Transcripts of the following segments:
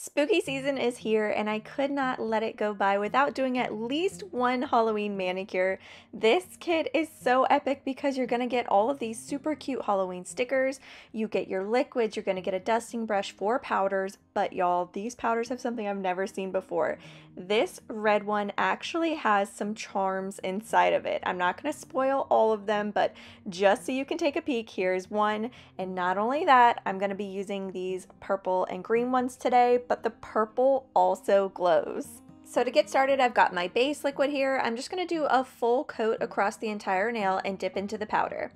Spooky season is here, and I could not let it go by without doing at least one Halloween manicure. This kit is so epic because you're going to get all of these super cute Halloween stickers. You get your liquids, you're going to get a dusting brush, 4 powders, but y'all, these powders have something I've never seen before. This red one actually has some charms inside of it. I'm not going to spoil all of them, but just so you can take a peek, here's one. And not only that, I'm going to be using these purple and green ones today, but the purple also glows. So to get started, I've got my base liquid here. I'm just going to do a full coat across the entire nail and dip into the powder.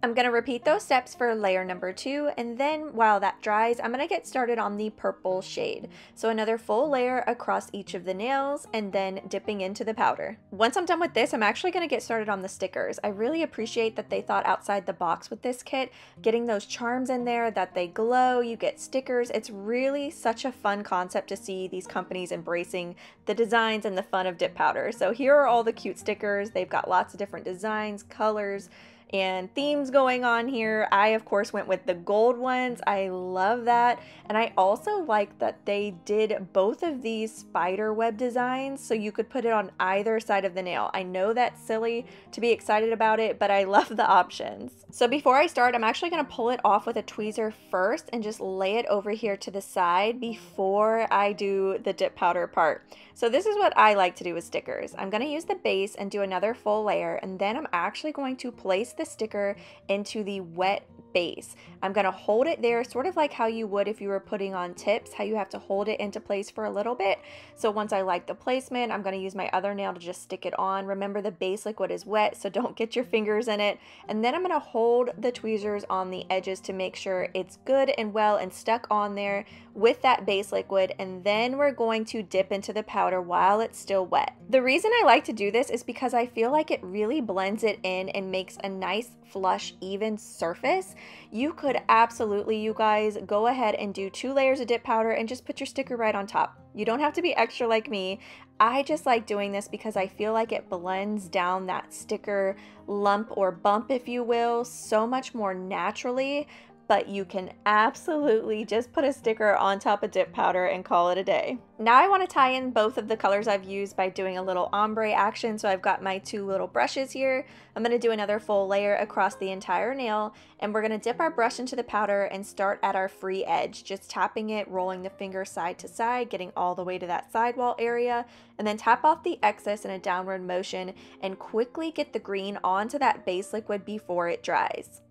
I'm going to repeat those steps for layer number 2, and then while that dries, I'm going to get started on the purple shade. So another full layer across each of the nails and then dipping into the powder. Once I'm done with this, I'm actually going to get started on the stickers. I really appreciate that they thought outside the box with this kit, getting those charms in there, that they glow, you get stickers. It's really such a fun concept to see these companies embracing the designs and the fun of dip powder. So here are all the cute stickers. They've got lots of different designs, colors, and themes going on here. I of course went with the gold ones. I love that. And I also like that they did both of these spider web designs so you could put it on either side of the nail. I know that's silly to be excited about it, but I love the options. So before I start, I'm actually going to pull it off with a tweezer first and just lay it over here to the side before I do the dip powder part. So this is what I like to do with stickers. I'm going to use the base and do another full layer, and then I'm actually going to place the sticker into the wet base. I'm going to hold it there sort of like how you would if you were putting on tips, how you have to hold it into place for a little bit. So once I like the placement, I'm going to use my other nail to just stick it on. Remember, the base liquid is wet, so don't get your fingers in it. And then I'm going to hold the tweezers on the edges to make sure it's good and well and stuck on there with that base liquid, and then we're going to dip into the powder while it's still wet. The reason I like to do this is because I feel like it really blends it in and makes a nice flush even surface. You could absolutely, you guys, go ahead and do 2 layers of dip powder and just put your sticker right on top. You don't have to be extra like me. I just like doing this because I feel like it blends down that sticker lump or bump, if you will, so much more naturally. But you can absolutely just put a sticker on top of dip powder and call it a day. Now I want to tie in both of the colors I've used by doing a little ombre action. So I've got my 2 little brushes here. I'm going to do another full layer across the entire nail, and we're going to dip our brush into the powder and start at our free edge, just tapping it, rolling the finger side to side, getting all the way to that sidewall area, and then tap off the excess in a downward motion and quickly get the green onto that base liquid before it dries.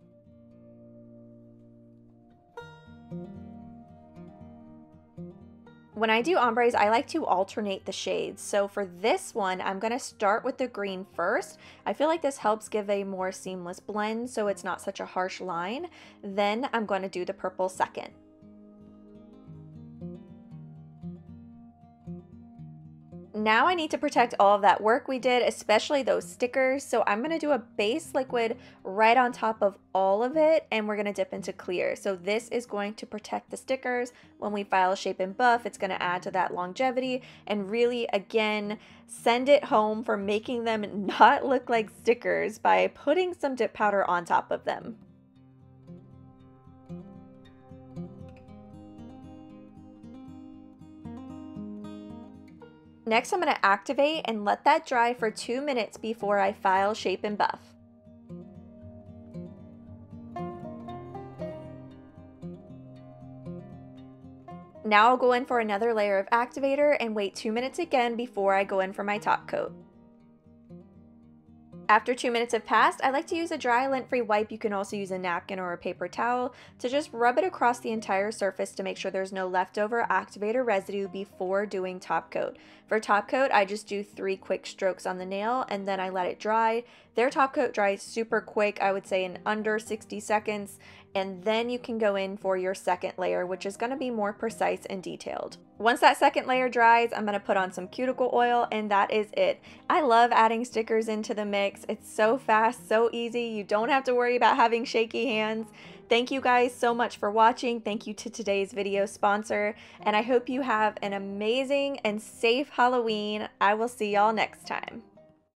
When I do ombres, I like to alternate the shades. So for this one, I'm going to start with the green first. I feel like this helps give a more seamless blend so it's not such a harsh line. Then I'm going to do the purple second. Now I need to protect all of that work we did, especially those stickers. So I'm going to do a base liquid right on top of all of it, and we're going to dip into clear. So this is going to protect the stickers. When we file, shape, and buff, it's going to add to that longevity and really, again, send it home for making them not look like stickers by putting some dip powder on top of them. Next, I'm going to activate and let that dry for 2 minutes before I file, shape, and buff. Now I'll go in for another layer of activator and wait 2 minutes again before I go in for my top coat. After 2 minutes have passed, I like to use a dry lint-free wipe. You can also use a napkin or a paper towel to just rub it across the entire surface to make sure there's no leftover activator residue before doing top coat. For top coat, I just do 3 quick strokes on the nail and then I let it dry. Their top coat dries super quick, I would say in under 60 seconds, and then you can go in for your second layer, which is going to be more precise and detailed. Once that second layer dries, I'm going to put on some cuticle oil, and that is it. I love adding stickers into the mix. It's so fast, so easy. You don't have to worry about having shaky hands. Thank you guys so much for watching. Thank you to today's video sponsor, and I hope you have an amazing and safe Halloween. I will see y'all next time.